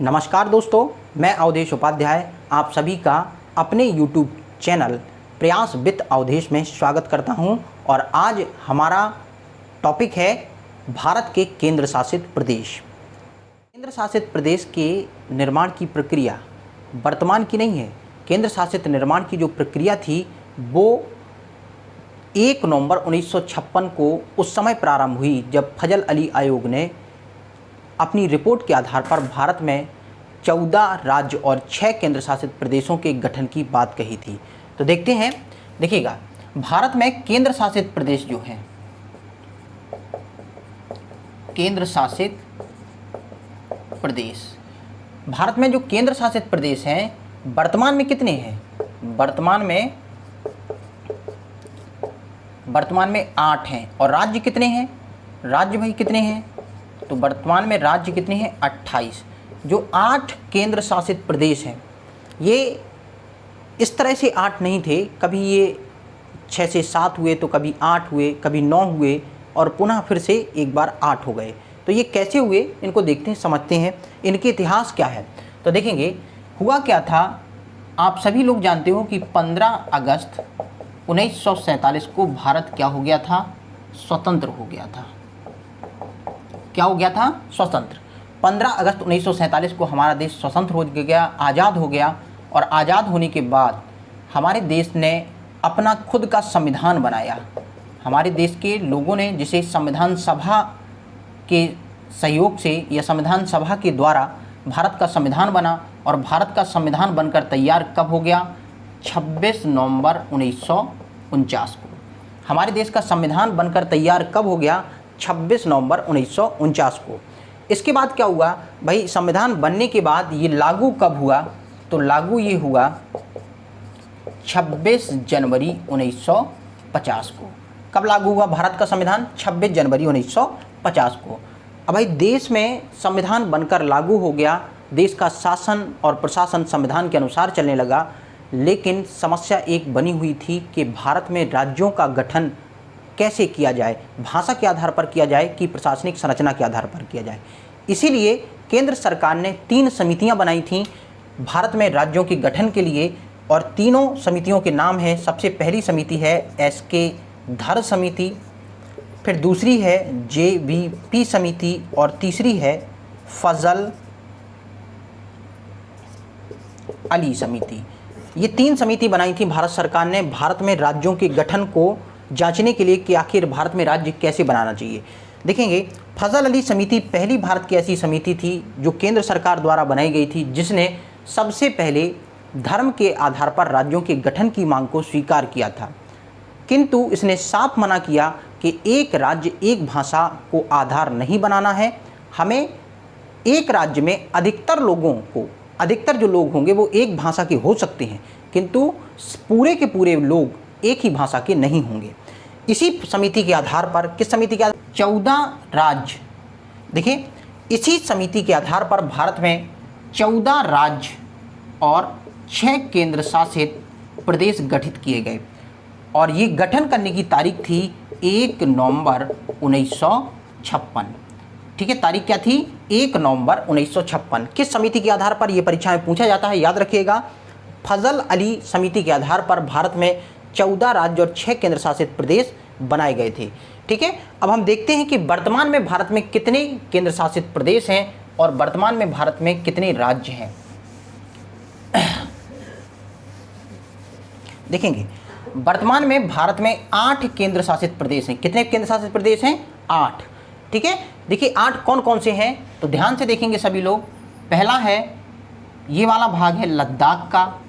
नमस्कार दोस्तों, मैं अवधेश उपाध्याय आप सभी का अपने YouTube चैनल प्रयास विद अवधेश में स्वागत करता हूं। और आज हमारा टॉपिक है भारत के केंद्र शासित प्रदेश। केंद्र शासित प्रदेश के निर्माण की प्रक्रिया वर्तमान की नहीं है। केंद्र शासित निर्माण की जो प्रक्रिया थी वो 1 नवंबर 1956 को उस समय प्रारंभ हुई जब फजल अली आयोग ने अपनी रिपोर्ट के आधार पर भारत में 14 राज्य और 6 केंद्र शासित प्रदेशों के गठन की बात कही थी। तो देखते हैं, देखिएगा, भारत में केंद्र शासित प्रदेश जो हैं, केंद्र शासित प्रदेश, भारत में जो केंद्र शासित प्रदेश हैं वर्तमान में कितने हैं? वर्तमान में 8 हैं। और राज्य कितने हैं? राज्य भाई कितने हैं? तो वर्तमान में राज्य कितने हैं? 28। जो 8 केंद्र शासित प्रदेश हैं ये इस तरह से 8 नहीं थे, कभी ये 6 से 7 हुए, तो कभी 8 हुए, कभी 9 हुए और पुनः फिर से एक बार 8 हो गए। तो ये कैसे हुए इनको देखते हैं, समझते हैं इनके इतिहास क्या है। तो देखेंगे हुआ क्या था। आप सभी लोग जानते हो कि 15 अगस्त 1947 को भारत क्या हो गया था? स्वतंत्र हो गया था। क्या हो गया था? स्वतंत्र। 15 अगस्त 1947 को हमारा देश स्वतंत्र हो गया, आज़ाद हो गया। और आज़ाद होने के बाद हमारे देश ने अपना खुद का संविधान बनाया। हमारे देश के लोगों ने, जिसे संविधान सभा के सहयोग से या संविधान सभा के द्वारा भारत का संविधान बना। और भारत का संविधान बनकर तैयार कब हो गया? 26 नवंबर 1949 को। हमारे देश का संविधान बनकर तैयार कब हो गया? 26 नवंबर 1949 को। इसके बाद क्या हुआ भाई? संविधान बनने के बाद ये लागू कब हुआ? तो लागू ये हुआ 26 जनवरी 1950 को। कब लागू हुआ भारत का संविधान? 26 जनवरी 1950 को। अब भाई देश में संविधान बनकर लागू हो गया, देश का शासन और प्रशासन संविधान के अनुसार चलने लगा। लेकिन समस्या एक बनी हुई थी कि भारत में राज्यों का गठन कैसे किया जाए, भाषा के आधार पर किया जाए कि प्रशासनिक संरचना के आधार पर किया जाए। इसीलिए केंद्र सरकार ने 3 समितियां बनाई थीं भारत में राज्यों के गठन के लिए। और तीनों समितियों के नाम हैं, सबसे पहली समिति है एस.के. धर समिति, फिर दूसरी है जे.वी.पी. समिति और तीसरी है फजल अली समिति। ये 3 समिति बनाई थी भारत सरकार ने भारत में राज्यों के गठन को जांचने के लिए कि आखिर भारत में राज्य कैसे बनाना चाहिए। देखेंगे, फजल अली समिति पहली भारत की ऐसी समिति थी जो केंद्र सरकार द्वारा बनाई गई थी, जिसने सबसे पहले धर्म के आधार पर राज्यों के गठन की मांग को स्वीकार किया था। किंतु इसने साफ मना किया कि एक राज्य एक भाषा को आधार नहीं बनाना है। हमें एक राज्य में अधिकतर जो लोग होंगे वो एक भाषा के हो सकते हैं, किंतु पूरे के पूरे लोग एक ही भाषा के नहीं होंगे। इसी समिति के आधार पर, किस समिति के आधार? 14 राज्य। देखिए, इसी समिति के आधार पर भारत में 14 राज्य और 6 केंद्र शासित प्रदेश गठित किए गए। और ये गठन करने की तारीख थी 1 नवंबर 1956। ठीक है, तारीख क्या थी? 1 नवंबर 1956। किस समिति के आधार पर? यह परीक्षा में पूछा जाता है, याद रखिएगा। फजल अली समिति के आधार पर भारत में 14 राज्य और 6 केंद्र शासित प्रदेश बनाए गए थे। ठीक है, अब हम देखते हैं कि वर्तमान में भारत में कितने केंद्र शासित प्रदेश हैं और वर्तमान में भारत में कितने राज्य हैं। देखेंगे, वर्तमान में भारत में 8 केंद्र शासित प्रदेश हैं। कितने केंद्र शासित प्रदेश हैं? 8। ठीक है, देखिए 8 कौन कौन से हैं तो ध्यान से देखेंगे सभी लोग। पहला है, ये वाला भाग है लद्दाख का,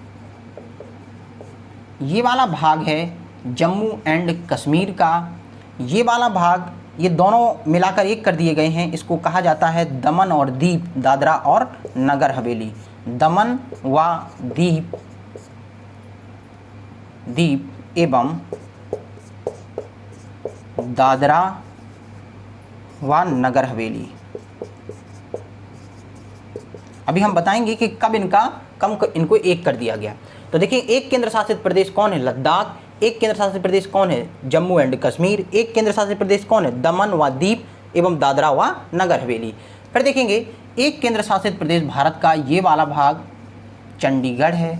ये वाला भाग है जम्मू एंड कश्मीर का, ये वाला भाग, ये दोनों मिलाकर एक कर दिए गए हैं, इसको कहा जाता है दमन और दीप, दादरा और नगर हवेली। दमन व दीप एवं दादरा व नगर हवेली। अभी हम बताएंगे कि कब इनको एक कर दिया गया। तो देखिए, एक केंद्र शासित प्रदेश कौन है? लद्दाख। एक केंद्र शासित प्रदेश कौन है? जम्मू एंड कश्मीर। एक केंद्र शासित प्रदेश कौन है? दमन व दीप एवं दादरा व नगर हवेली। फिर देखेंगे एक केंद्र शासित प्रदेश भारत का ये वाला भाग चंडीगढ़ है।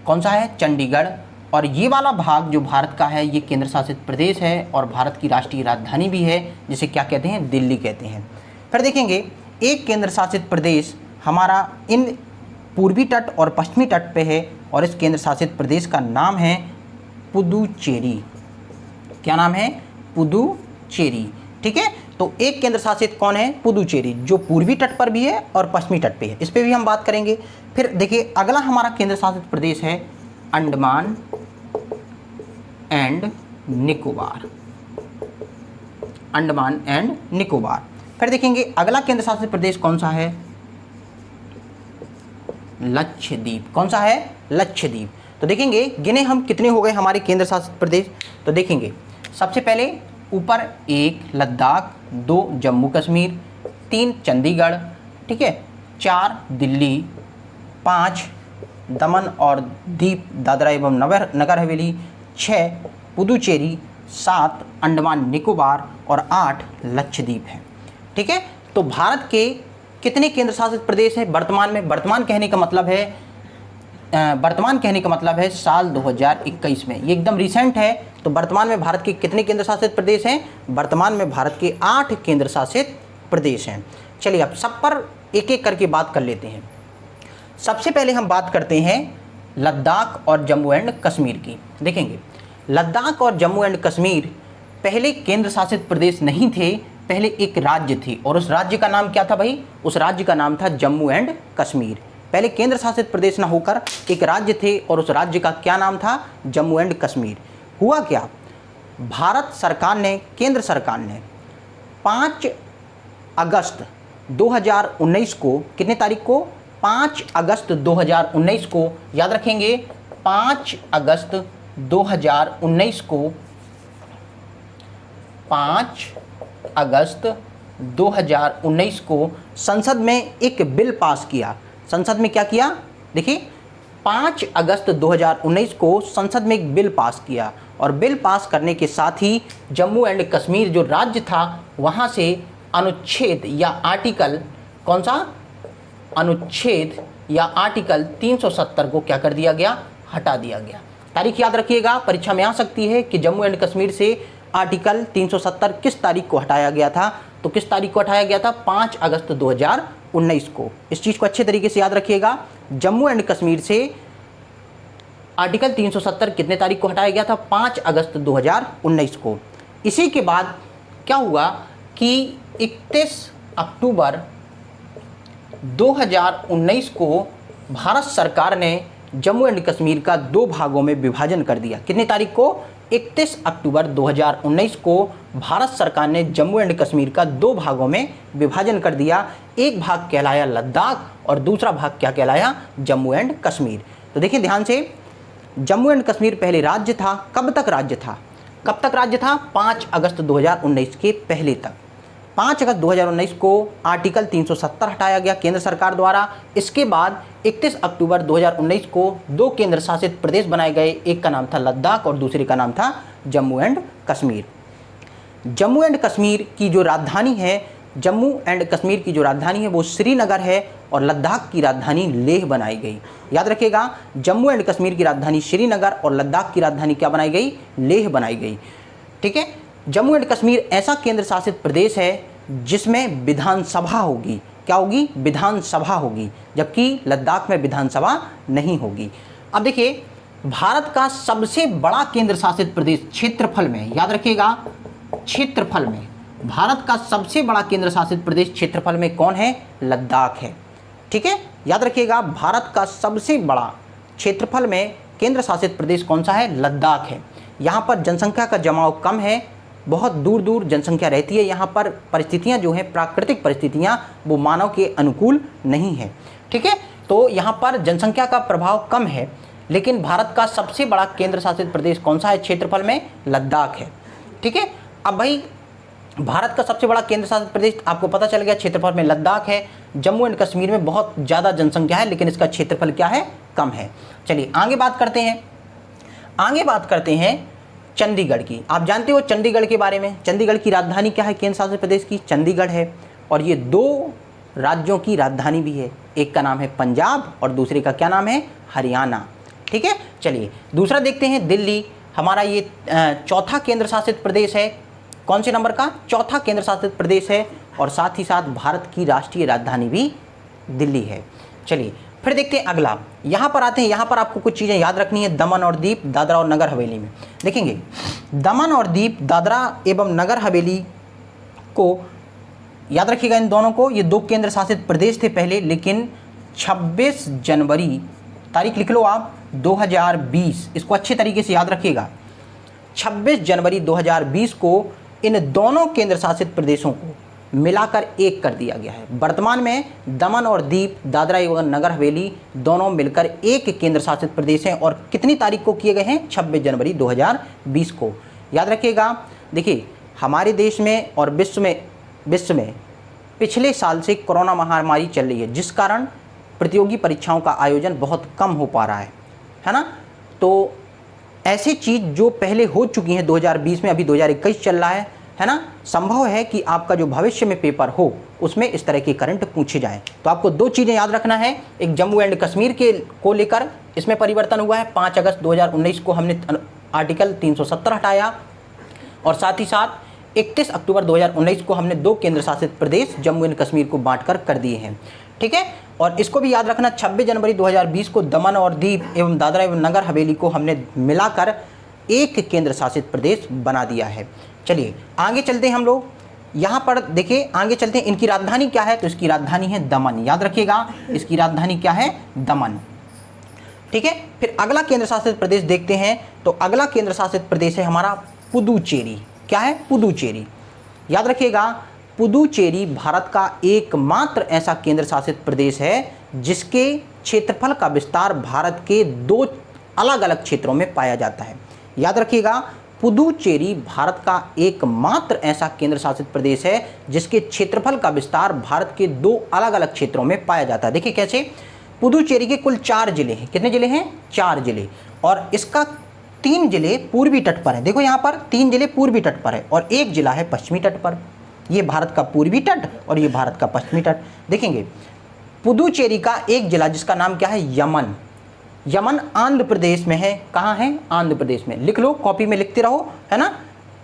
कौन सा है? चंडीगढ़। और ये वाला भाग जो भारत का है ये केंद्र शासित प्रदेश है और भारत की राष्ट्रीय राजधानी भी है, जिसे क्या कहते हैं? दिल्ली कहते हैं। फिर देखेंगे एक केंद्र शासित प्रदेश हमारा इन पूर्वी तट और पश्चिमी तट पे है और इस केंद्र शासित प्रदेश का नाम है पुदुचेरी। क्या नाम है? पुदुचेरी। ठीक है, तो एक केंद्र शासित कौन है? पुदुचेरी, जो पूर्वी तट पर भी है और पश्चिमी तट पे है। इस पे भी हम बात करेंगे। फिर देखिए अगला हमारा केंद्र शासित प्रदेश है अंडमान एंड निकोबार। अंडमान एंड निकोबार। फिर देखेंगे अगला केंद्र शासित प्रदेश कौन सा है? लक्षद्वीप। कौन सा है? लक्षद्वीप। तो देखेंगे गिने हम कितने हो गए हमारे केंद्र शासित प्रदेश। तो देखेंगे सबसे पहले ऊपर 1 लद्दाख, 2 जम्मू कश्मीर, 3 चंडीगढ़, ठीक है, 4 दिल्ली, 5 दमन और दीप दादरा एवं नगर हवेली, 6 पुदुचेरी, 7 अंडमान निकोबार और 8 लक्षद्वीप है। ठीक है, तो भारत के कितने केंद्र शासित प्रदेश हैं वर्तमान में? वर्तमान कहने का मतलब है साल 2021 में, ये एकदम रिसेंट है। तो वर्तमान में भारत के कितने केंद्र शासित प्रदेश हैं? वर्तमान में भारत के 8 केंद्र शासित प्रदेश हैं। चलिए अब सब पर एक एक करके बात कर लेते हैं। सबसे पहले हम बात करते हैं लद्दाख और जम्मू एंड कश्मीर की। देखेंगे लद्दाख और जम्मू एंड कश्मीर पहले केंद्र शासित प्रदेश नहीं थे, पहले एक राज्य थी और उस राज्य का नाम क्या था भाई? उस राज्य का नाम था जम्मू एंड कश्मीर। पहले केंद्र शासित प्रदेश ना होकर एक राज्य थे और उस राज्य का क्या नाम था? जम्मू एंड कश्मीर। हुआ क्या, भारत सरकार ने, केंद्र सरकार ने 5 अगस्त 2019 को, कितने तारीख को? 5 अगस्त 2019 को, याद रखेंगे 5 अगस्त 2019 को, 5 अगस्त 2019 को संसद में एक बिल पास किया। संसद में क्या किया? देखिए 5 अगस्त 2019 को संसद में एक बिल पास किया और बिल पास करने के साथ ही जम्मू एंड कश्मीर जो राज्य था वहाँ से अनुच्छेद या आर्टिकल, कौन सा? अनुच्छेद या आर्टिकल 370 को क्या कर दिया गया? हटा दिया गया। तारीख याद रखिएगा, परीक्षा में आ सकती है कि जम्मू एंड कश्मीर से आर्टिकल 370 किस तारीख को हटाया गया था। तो किस तारीख को हटाया गया था? 5 अगस्त 2019 को। इस चीज़ को अच्छे तरीके से याद रखिएगा। जम्मू एंड कश्मीर से आर्टिकल 370 कितने तारीख को हटाया गया था? 5 अगस्त 2019 को। इसी के बाद क्या हुआ कि 31 अक्टूबर 2019 को भारत सरकार ने जम्मू एंड कश्मीर का 2 भागों में विभाजन कर दिया। कितनी तारीख को? 31 अक्टूबर 2019 को भारत सरकार ने जम्मू एंड कश्मीर का 2 भागों में विभाजन कर दिया। एक भाग कहलाया लद्दाख और दूसरा भाग क्या कहलाया? जम्मू एंड कश्मीर। तो देखिए ध्यान से, जम्मू एंड कश्मीर पहले राज्य था। कब तक राज्य था? कब तक राज्य था? 5 अगस्त 2019 के पहले तक। 5 अगस्त 2019 को आर्टिकल 370 हटाया गया केंद्र सरकार द्वारा। इसके बाद 31 अक्टूबर 2019 को 2 केंद्र शासित प्रदेश बनाए गए। एक का नाम था लद्दाख और दूसरे का नाम था जम्मू एंड कश्मीर। जम्मू एंड कश्मीर की जो राजधानी है, जम्मू एंड कश्मीर की जो राजधानी है वो श्रीनगर है और लद्दाख की राजधानी लेह बनाई गई। याद रखिएगा, जम्मू एंड कश्मीर की राजधानी श्रीनगर और लद्दाख की राजधानी क्या बनाई गई? लेह बनाई गई। ठीक है, जम्मू एंड कश्मीर ऐसा केंद्र शासित प्रदेश है जिसमें विधानसभा होगी। क्या होगी? विधानसभा होगी, जबकि लद्दाख में विधानसभा नहीं होगी। अब देखिए, भारत का सबसे बड़ा केंद्र शासित प्रदेश क्षेत्रफल में, याद रखिएगा क्षेत्रफल में, भारत का सबसे बड़ा केंद्र शासित प्रदेश क्षेत्रफल में कौन है? लद्दाख है। ठीक है, याद रखिएगा, भारत का सबसे बड़ा क्षेत्रफल में केंद्र शासित प्रदेश कौन सा है? लद्दाख है। यहाँ पर जनसंख्या का जमाव कम है, बहुत दूर दूर जनसंख्या रहती है। यहाँ पर परिस्थितियाँ जो हैं, प्राकृतिक परिस्थितियाँ, वो मानव के अनुकूल नहीं है। ठीक है, तो यहाँ पर जनसंख्या का प्रभाव कम है, लेकिन भारत का सबसे बड़ा केंद्र शासित प्रदेश कौन सा है क्षेत्रफल में? लद्दाख है। ठीक है, अब भाई भारत का सबसे बड़ा केंद्र शासित प्रदेश आपको पता चल गया, क्षेत्रफल में लद्दाख है। जम्मू एंड कश्मीर में बहुत ज़्यादा जनसंख्या है, लेकिन इसका क्षेत्रफल क्या है? कम है। चलिए आगे बात करते हैं। चंडीगढ़ की। आप जानते हो चंडीगढ़ के बारे में, चंडीगढ़ की राजधानी क्या है केंद्र शासित प्रदेश की? चंडीगढ़ है। और ये 2 राज्यों की राजधानी भी है, एक का नाम है पंजाब और दूसरे का क्या नाम है? हरियाणा। ठीक है, चलिए दूसरा देखते हैं, दिल्ली। हमारा ये चौथा केंद्र शासित प्रदेश है। कौन से नंबर का? चौथा केंद्र शासित प्रदेश है। और साथ ही साथ भारत की राष्ट्रीय राजधानी भी दिल्ली है। चलिए फिर देखते हैं अगला, यहाँ पर आते हैं। यहाँ पर आपको कुछ चीज़ें याद रखनी है दमन और दीप, दादरा और नगर हवेली में। देखेंगे दमन और दीप, दादरा एवं नगर हवेली को याद रखिएगा, इन दोनों को। ये 2 केंद्र शासित प्रदेश थे पहले, लेकिन 26 जनवरी, तारीख लिख लो आप, 2020, इसको अच्छे तरीके से याद रखिएगा। 26 जनवरी 2020 को इन दोनों केंद्र शासित प्रदेशों को मिलाकर एक कर दिया गया है। वर्तमान में दमन और दीप, दादरा एवं नगर हवेली दोनों मिलकर एक केंद्र शासित प्रदेश हैं। और कितनी तारीख को किए गए हैं? 26 जनवरी 2020 को। याद रखिएगा। देखिए हमारे देश में और विश्व में पिछले साल से कोरोना महामारी चल रही है, जिस कारण प्रतियोगी परीक्षाओं का आयोजन बहुत कम हो पा रहा है ना। तो ऐसी चीज़ जो पहले हो चुकी हैं 2020 में, अभी 2021 चल रहा है ना, संभव है कि आपका जो भविष्य में पेपर हो उसमें इस तरह के करंट पूछे जाएं। तो आपको 2 चीज़ें याद रखना है। एक जम्मू एंड कश्मीर को लेकर इसमें परिवर्तन हुआ है। 5 अगस्त 2019 को हमने आर्टिकल 370 हटाया, और साथ ही साथ 31 अक्टूबर 2019 को हमने 2 केंद्र शासित प्रदेश जम्मू एंड कश्मीर को बांटकर कर दिए हैं। ठीक है, और इसको भी याद रखना, 26 जनवरी 2020 को दमन और दीप एवं दादरा एवं नगर हवेली को हमने मिलाकर एक केंद्र शासित प्रदेश बना दिया है। चलिए आगे चलते हैं हम लोग। यहाँ पर देखिए आगे चलते हैं, इनकी राजधानी क्या है? तो इसकी राजधानी है दमन। याद रखिएगा, इसकी राजधानी क्या है? दमन। ठीक है, फिर अगला केंद्र शासित प्रदेश देखते हैं। तो अगला केंद्र शासित प्रदेश है हमारा पुदुचेरी। क्या है? पुदुचेरी। याद रखिएगा, पुदुचेरी भारत का एकमात्र ऐसा केंद्र शासित प्रदेश है जिसके क्षेत्रफल का विस्तार भारत के 2 अलग अलग क्षेत्रों में पाया जाता है। याद रखिएगा, पुदुचेरी भारत का एकमात्र ऐसा केंद्र शासित प्रदेश है जिसके क्षेत्रफल का विस्तार भारत के 2 अलग अलग क्षेत्रों में पाया जाता है। देखिए कैसे, पुदुचेरी के कुल 4 जिले हैं। कितने जिले हैं? 4 जिले। और इसका 3 जिले पूर्वी तट पर है। देखो यहाँ पर 3 जिले पूर्वी तट पर है और 1 जिला है पश्चिमी तट पर। ये भारत का पूर्वी तट और ये भारत का पश्चिमी तट। देखेंगे पुदुचेरी का एक जिला जिसका नाम क्या है? यमन। यमन आंध्र प्रदेश में है। कहाँ है? आंध्र प्रदेश में। लिख लो, कॉपी में लिखते रहो, है ना।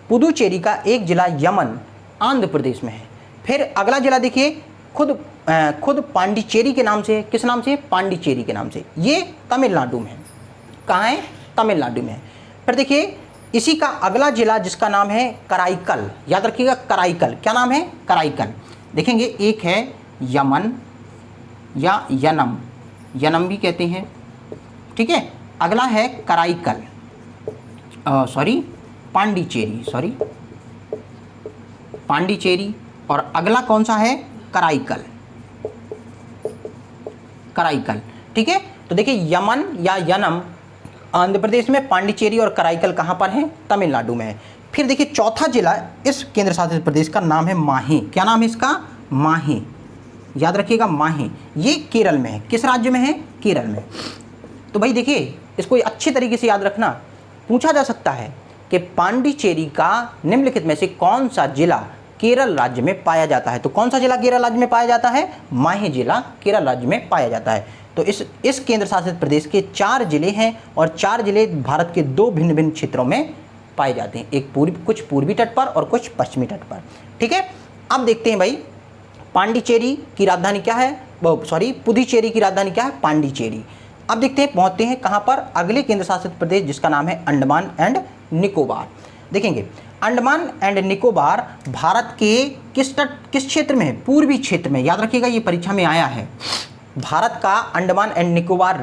पुदुचेरी का एक जिला यमन आंध्र प्रदेश में है। फिर अगला जिला देखिए, खुद पांडिचेरी के नाम से। किस नाम से? पांडिचेरी के नाम से। ये तमिलनाडु में है। कहाँ है? तमिलनाडु में है। फिर देखिए इसी का अगला जिला जिसका नाम है कराईकल। याद रखिएगा, कराईकल। क्या नाम है? कराईकल। देखेंगे एक है यमन या यनम, यनम भी कहते हैं। ठीक है, अगला है कराईकल, पांडिचेरी, पांडिचेरी। और अगला कौन सा है? कराईकल, कराईकल। ठीक है, तो देखिए यमन या यनम आंध्र प्रदेश में, पांडिचेरी और कराईकल कहाँ पर है? तमिलनाडु में है। फिर देखिए चौथा जिला इस केंद्र शासित प्रदेश का नाम है माहे। क्या नाम है इसका? माहे। याद रखिएगा, माहे। ये केरल में है। किस राज्य में है? केरल में। तो भाई देखिए इसको अच्छे तरीके से याद रखना। पूछा जा सकता है कि पांडिचेरी का निम्नलिखित में से कौन सा जिला केरल राज्य में पाया जाता है? तो कौन सा जिला केरल राज्य में पाया जाता है? माहे जिला केरल राज्य में पाया जाता है। तो इस केंद्र शासित प्रदेश के 4 जिले हैं और 4 जिले भारत के 2 भिन्न भिन्न क्षेत्रों में पाए जाते हैं। एक कुछ पूर्वी तट पर और कुछ पश्चिमी तट पर। ठीक है, अब देखते हैं भाई पांडिचेरी की राजधानी क्या है? पुदुचेरी की राजधानी क्या है? पांडिचेरी। अब देखते हैं पहुंचते हैं कहां पर? अगले केंद्र शासित प्रदेश जिसका नाम है अंडमान एंड निकोबार। देखेंगे अंडमान एंड निकोबार भारत के किस क्षेत्र में है? पूर्वी क्षेत्र में। याद रखिएगा, ये परीक्षा में आया है। भारत का अंडमान एंड निकोबार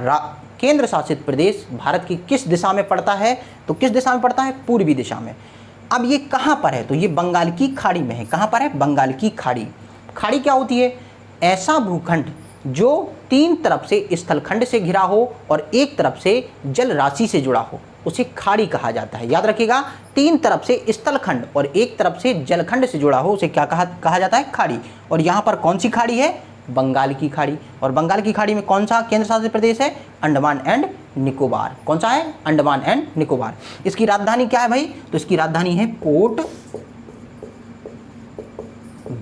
केंद्र शासित प्रदेश भारत की किस दिशा में पड़ता है? तो किस दिशा में पड़ता है? पूर्वी दिशा में। अब ये कहाँ पर है? तो ये बंगाल की खाड़ी में है। कहाँ पर है? बंगाल की खाड़ी। खाड़ी क्या होती है? ऐसा भूखंड जो 3 तरफ से स्थलखंड से घिरा हो और एक तरफ से जल राशि से जुड़ा हो, उसे खाड़ी कहा जाता है। याद रखिएगा, 3 तरफ से स्थलखंड और एक तरफ से जलखंड से जुड़ा हो, उसे क्या कहा जाता है? खाड़ी। और यहाँ पर कौन सी खाड़ी है? बंगाल की खाड़ी। और बंगाल की खाड़ी में कौन सा केंद्र शासित प्रदेश है? अंडमान एंड निकोबार। कौन सा है? अंडमान एंड निकोबार। इसकी राजधानी क्या है भाई? तो इसकी राजधानी है पोर्ट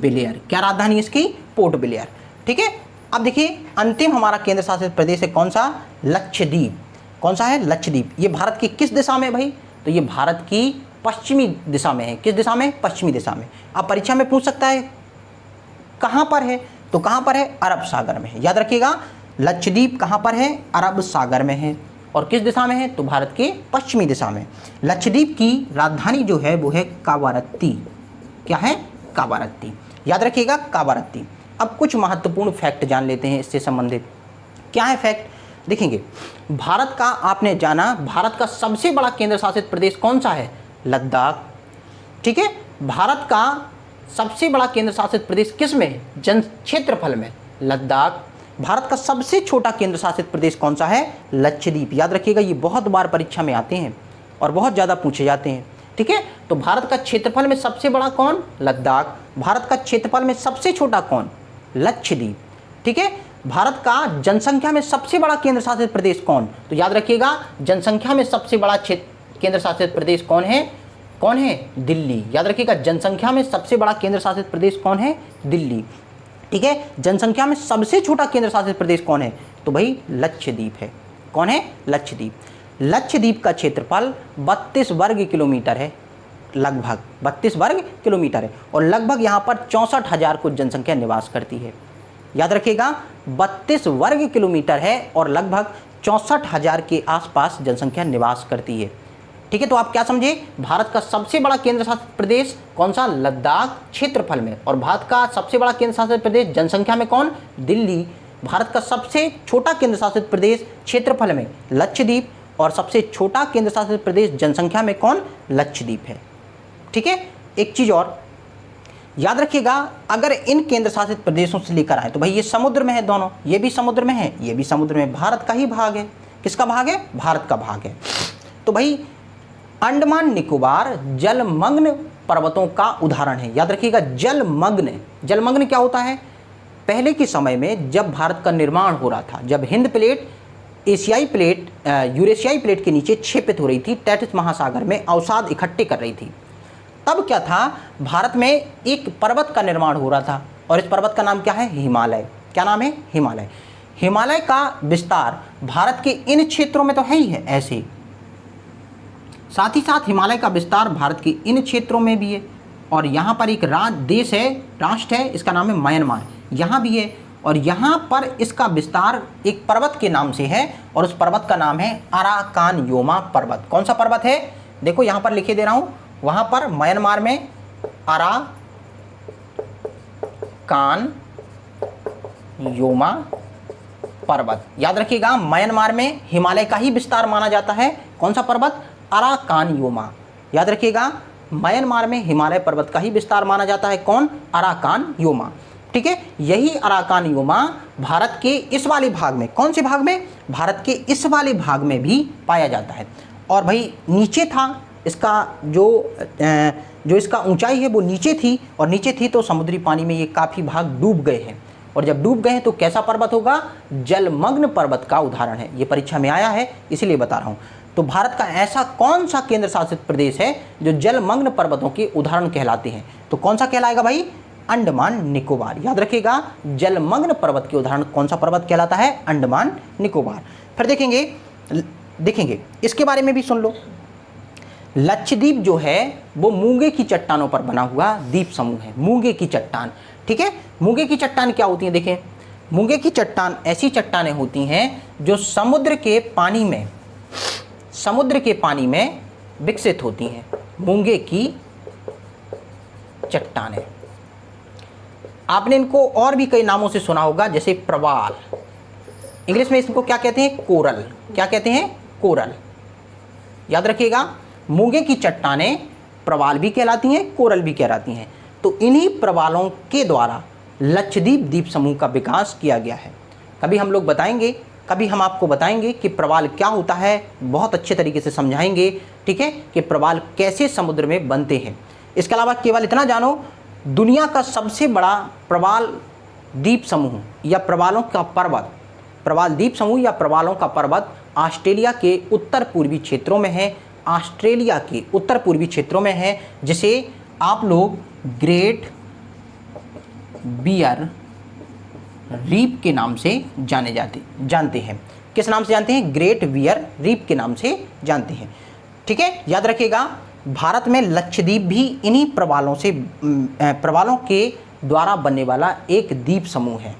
ब्लेयर। क्या राजधानी इसकी? Port Blair. ठीक है। अब देखिए अंतिम हमारा केंद्र शासित प्रदेश है कौन सा? लक्षद्वीप। कौन सा है? लक्षद्वीप। ये भारत की किस दिशा में भाई? तो ये भारत की पश्चिमी दिशा में है। किस दिशा में? पश्चिमी दिशा में। अब परीक्षा में पूछ सकता है कहाँ पर है? तो कहाँ पर है? अरब सागर में है। याद रखिएगा लक्षद्वीप कहाँ पर है? अरब सागर में है। और किस दिशा में है? तो भारत के पश्चिमी दिशा में। लक्षद्वीप की राजधानी जो है वो है कावारत्ती। क्या है? कावारत्ती। याद रखिएगा कावारत्ती। अब कुछ महत्वपूर्ण फैक्ट जान लेते हैं इससे संबंधित। क्या है फैक्ट? देखेंगे भारत का, आपने जाना भारत का सबसे बड़ा केंद्र शासित प्रदेश कौन सा है? लद्दाख। ठीक है। भारत का सबसे बड़ा केंद्र शासित प्रदेश किस में? जन क्षेत्रफल में, लद्दाख। भारत का सबसे छोटा केंद्र शासित प्रदेश कौन सा है? लक्षद्वीप। याद रखिएगा ये बहुत बार परीक्षा में आते हैं और बहुत ज़्यादा पूछे जाते हैं। ठीक है। तो भारत का क्षेत्रफल में सबसे बड़ा कौन? लद्दाख। भारत का क्षेत्रफल में सबसे छोटा कौन? लक्षद्वीप। ठीक है। भारत का जनसंख्या में सबसे बड़ा केंद्र शासित प्रदेश कौन? तो याद रखिएगा जनसंख्या में सबसे बड़ा केंद्र शासित प्रदेश कौन है? कौन है? दिल्ली। याद रखिएगा जनसंख्या में सबसे बड़ा केंद्र शासित प्रदेश कौन है? दिल्ली। ठीक है। जनसंख्या में सबसे छोटा केंद्र शासित प्रदेश कौन है? तो भाई लक्षद्वीप है। कौन है? लक्षद्वीप। लक्षद्वीप का क्षेत्रफल 32 वर्ग किलोमीटर है, लगभग 32 वर्ग किलोमीटर है। और लगभग यहाँ पर 64,000 कुछ जनसंख्या निवास करती है। याद रखिएगा 32 वर्ग किलोमीटर है और लगभग 64,000 के आसपास जनसंख्या निवास करती है। ठीक है। तो आप क्या समझे? भारत का सबसे बड़ा केंद्र शासित प्रदेश कौन सा? लद्दाख क्षेत्रफल में। और भारत का सबसे बड़ा केंद्र शासित प्रदेश जनसंख्या में कौन? दिल्ली। भारत का सबसे छोटा केंद्र शासित प्रदेश क्षेत्रफल में लक्षद्वीप। और सबसे छोटा केंद्र शासित प्रदेश जनसंख्या में कौन? लक्षद्वीप है। ठीक है। एक चीज़ और याद रखिएगा, अगर इन केंद्र शासित प्रदेशों से लेकर आए तो भाई ये समुद्र में है दोनों, ये भी समुद्र में है, ये भी समुद्र में, भारत का ही भाग है। किसका भाग है? भारत का भाग है। तो भाई अंडमान निकोबार जलमग्न पर्वतों का उदाहरण है। याद रखिएगा जलमग्न। जलमग्न क्या होता है? पहले के समय में जब भारत का निर्माण हो रहा था, जब हिंद प्लेट एशियाई प्लेट यूरेशियाई प्लेट के नीचे क्षेपित हो रही थी, तैथिस महासागर में अवसाद इकट्ठे कर रही थी, तब क्या था? भारत में एक पर्वत का निर्माण हो रहा था और इस पर्वत का नाम क्या है? हिमालय। क्या नाम है? हिमालय। हिमालय का विस्तार भारत के इन क्षेत्रों में तो है ही है ऐसे, साथ ही साथ हिमालय का विस्तार भारत के इन क्षेत्रों में भी है। और यहाँ पर एक देश है, राष्ट्र है, इसका नाम है म्यांमार, यहाँ भी है। और यहाँ पर इसका विस्तार एक पर्वत के नाम से है और उस पर्वत का नाम है अराकान योमा पर्वत। कौन सा पर्वत है? देखो यहाँ पर लिखे दे रहा हूँ, वहाँ पर म्यांमार में अराकान योमा पर्वत। याद रखिएगा म्यांमार में हिमालय का ही विस्तार माना जाता है। कौन सा पर्वत? Arakan Yoma. याद रखिएगा म्यांमार में हिमालय पर्वत का ही विस्तार माना जाता है। कौन? Arakan Yoma. ठीक है। यही अराकान योमा भारत के इस वाले भाग में, कौन से भाग में? भारत के इस वाले भाग में भी पाया जाता है। और भाई नीचे था इसका जो इसका ऊंचाई है वो नीचे थी, और नीचे थी तो समुद्री पानी में ये काफ़ी भाग डूब गए हैं। और जब डूब गए हैं तो कैसा पर्वत होगा? जलमग्न पर्वत का उदाहरण है। ये परीक्षा में आया है इसीलिए बता रहा हूँ। तो भारत का ऐसा कौन सा केंद्र शासित प्रदेश है जो जलमग्न पर्वतों के उदाहरण कहलाते हैं? तो कौन सा कहलाएगा भाई? अंडमान निकोबार। याद रखिएगा जलमग्न पर्वत के उदाहरण कौन सा पर्वत कहलाता है? अंडमान निकोबार। फिर देखेंगे इसके बारे में भी सुन लो। लक्षद्वीप जो है वो मूंगे की चट्टानों पर बना हुआ द्वीप समूह है। मूंगे की चट्टान। ठीक है। मूंगे की चट्टान क्या होती है? देखें, मूंगे की चट्टान ऐसी चट्टानें होती हैं जो समुद्र के पानी में विकसित होती हैं। मूंगे की चट्टानें, आपने इनको और भी कई नामों से सुना होगा, जैसे प्रवाल। इंग्लिश में इसको क्या कहते हैं? कोरल। क्या कहते हैं? कोरल। याद रखिएगा मूंगे की चट्टानें प्रवाल भी कहलाती हैं, कोरल भी कहलाती हैं। तो इन्हीं प्रवालों के द्वारा लक्षद्वीप द्वीप समूह का विकास किया गया है। कभी हम लोग बताएंगे, कभी हम आपको बताएंगे कि प्रवाल क्या होता है, बहुत अच्छे तरीके से समझाएंगे। ठीक है, कि प्रवाल कैसे समुद्र में बनते हैं। इसके अलावा केवल इतना जानो, दुनिया का सबसे बड़ा प्रवाल द्वीप समूह या प्रवालों का पर्वत, प्रवाल द्वीप समूह या प्रवालों का पर्वत ऑस्ट्रेलिया के उत्तर पूर्वी क्षेत्रों में है, ऑस्ट्रेलिया के उत्तर पूर्वी क्षेत्रों में है, जिसे आप लोग ग्रेट बियर रीफ के नाम से जानते हैं। किस नाम से जानते हैं? ग्रेट बियर रीफ के नाम से जानते हैं। ठीक है, याद रखिएगा, भारत में लक्षद्वीप भी इन्हीं प्रवालों के द्वारा बनने वाला एक द्वीप समूह है।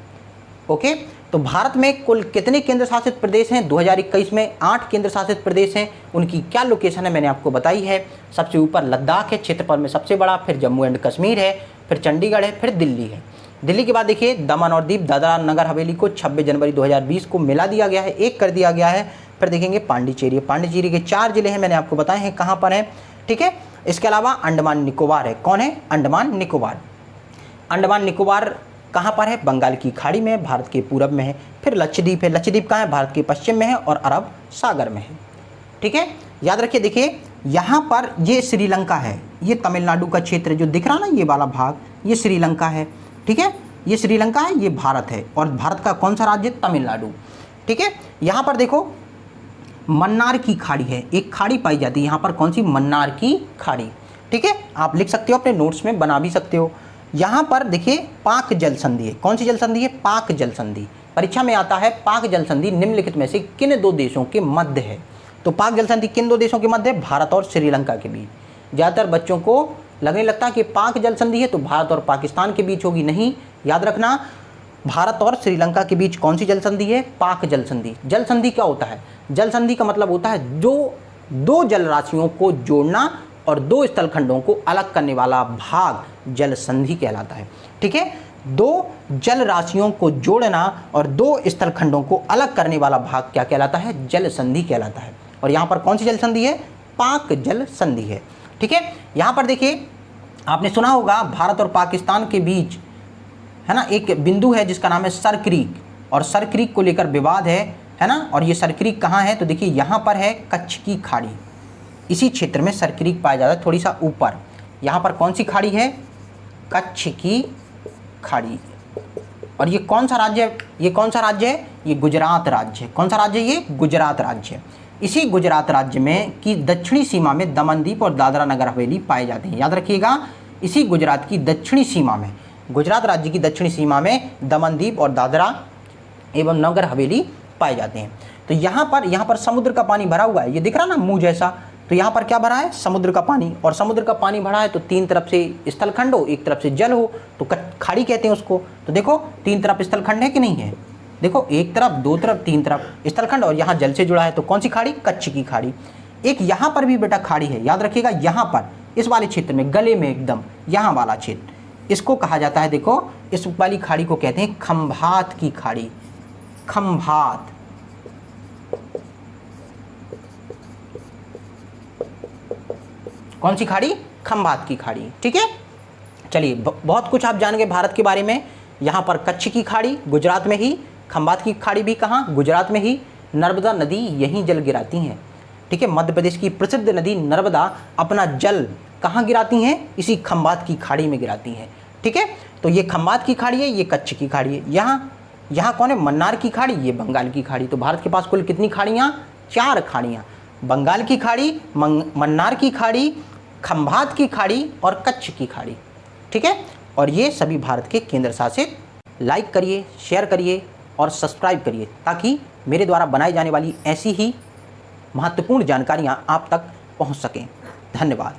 ओके, तो भारत में कुल कितने केंद्र शासित प्रदेश हैं? 2021 में 8 केंद्र शासित प्रदेश हैं। उनकी क्या लोकेशन है मैंने आपको बताई है। सबसे ऊपर लद्दाख है, क्षेत्रफल में सबसे बड़ा, फिर जम्मू एंड कश्मीर है, फिर चंडीगढ़ है, फिर दिल्ली है। दिल्ली के बाद देखिए दमन और दीव दादरा नगर हवेली को 26 जनवरी 2020 को मिला दिया गया है, एक कर दिया गया है। फिर देखेंगे पांडिचेरी, पांडिचेरी के 4 जिले हैं, मैंने आपको बताए हैं कहाँ पर हैं। ठीक है, इसके अलावा अंडमान निकोबार है। कौन है? अंडमान निकोबार। अंडमान निकोबार कहाँ पर है? बंगाल की खाड़ी में, भारत के पूरब में है। फिर लक्षद्वीप है, लक्षद्वीप कहाँ है? भारत के पश्चिम में है और अरब सागर में है। ठीक है, याद रखिए, देखिए यहाँ पर ये श्रीलंका है, ये तमिलनाडु का क्षेत्र जो दिख रहा ना, ये वाला भाग, ये श्रीलंका है। ठीक है, ये श्रीलंका है, ये भारत है, और भारत का कौन सा राज्य? तमिलनाडु। ठीक है, यहाँ पर देखो मन्नार की खाड़ी है, एक खाड़ी पाई जाती है यहाँ पर। कौन सी? मन्नार की खाड़ी। ठीक है, आप लिख सकते हो, अपने नोट्स में बना भी सकते हो। यहाँ पर देखिए पाक जल संधि है। कौन सी जल संधि है? पाक जल संधि। परीक्षा में आता है पाक जल संधि निम्नलिखित में से किन 2 देशों के मध्य है? तो पाक जल संधि किन 2 देशों के मध्य है? भारत और श्रीलंका के बीच। ज़्यादातर बच्चों को लगने लगता है कि पाक जल संधि है तो भारत और पाकिस्तान के बीच होगी। नहीं, याद रखना, भारत और श्रीलंका के बीच कौन सी जल संधि है? पाक जल संधि। जल संधि क्या होता है? जल संधि का मतलब होता है जो 2 जल राशियों को जोड़ना और 2 स्थलखंडों को अलग करने वाला भाग जल संधि कहलाता है। ठीक है, 2 जल राशियों को जोड़ना और 2 स्थलखंडों को अलग करने वाला भाग क्या कहलाता है? जल संधि कहलाता है। और यहाँ पर कौन सी जल संधि है? पाक जल संधि है। ठीक है, यहाँ पर देखिए, आपने सुना होगा भारत और पाकिस्तान के बीच है ना एक बिंदु है जिसका नाम है सर क्रीक, और सर क्रीक को लेकर विवाद है ना। और ये सर क्रीक कहाँ है? तो देखिए यहाँ पर है कच्छ की खाड़ी, इसी क्षेत्र में सर क्रीक पाया जाता है, थोड़ी सा ऊपर। यहाँ पर कौन सी खाड़ी है? कच्छ की खाड़ी। और ये कौन सा राज्य है? ये कौन सा राज्य है? ये गुजरात राज्य है। कौन सा राज्य है? ये गुजरात राज्य है। इसी गुजरात राज्य में की दक्षिणी सीमा में दमनदीप और दादरा नगर हवेली पाए जाते हैं। याद रखिएगा, इसी गुजरात की दक्षिणी सीमा में, गुजरात राज्य की दक्षिणी सीमा में दमनदीप और दादरा एवं नगर हवेली पाए जाते हैं। तो यहाँ पर समुद्र का पानी भरा हुआ है, ये दिख रहा ना मुंह जैसा। तो यहाँ पर क्या भरा है? समुद्र का पानी। और समुद्र का पानी भरा है तो 3 तरफ से स्थलखंड हो, एक तरफ से जल हो, तो खाड़ी कहते हैं उसको। तो देखो 3 तरफ स्थलखंड है कि नहीं है? देखो 1 तरफ, 2 तरफ, 3 तरफ स्थलखंड, और यहाँ जल से जुड़ा है। तो कौन सी खाड़ी? कच्छ की खाड़ी। एक यहाँ पर भी बेटा खाड़ी है, याद रखिएगा, यहाँ पर इस वाले क्षेत्र में, गले में एकदम यहाँ वाला क्षेत्र, इसको कहा जाता है, देखो इस वाली खाड़ी को कहते हैं खंभात की खाड़ी। खंभात। कौन सी खाड़ी? खंभात की खाड़ी। ठीक है, चलिए बहुत कुछ आप जान गए भारत के बारे में। यहाँ पर कच्छ की खाड़ी गुजरात में ही, खंभात की खाड़ी भी कहाँ? गुजरात में ही। नर्मदा नदी यहीं जल गिराती हैं। ठीक है, मध्य प्रदेश की प्रसिद्ध नदी नर्मदा अपना जल कहाँ गिराती हैं? इसी खंभात की खाड़ी में गिराती हैं। ठीक है, तो ये खंभात की खाड़ी है, ये कच्छ की खाड़ी है। यहाँ कौन है? मन्नार की खाड़ी, ये बंगाल की खाड़ी। तो भारत के पास कुल कितनी खाड़ियाँ? 4 खाड़ियाँ। बंगाल की खाड़ी, मन्नार की खाड़ी, खंभात की खाड़ी और कच्छ की खाड़ी। ठीक है, और ये सभी भारत के केंद्र शासित। लाइक करिए, शेयर करिए और सब्सक्राइब करिए ताकि मेरे द्वारा बनाई जाने वाली ऐसी ही महत्वपूर्ण जानकारियाँ आप तक पहुँच सकें। धन्यवाद।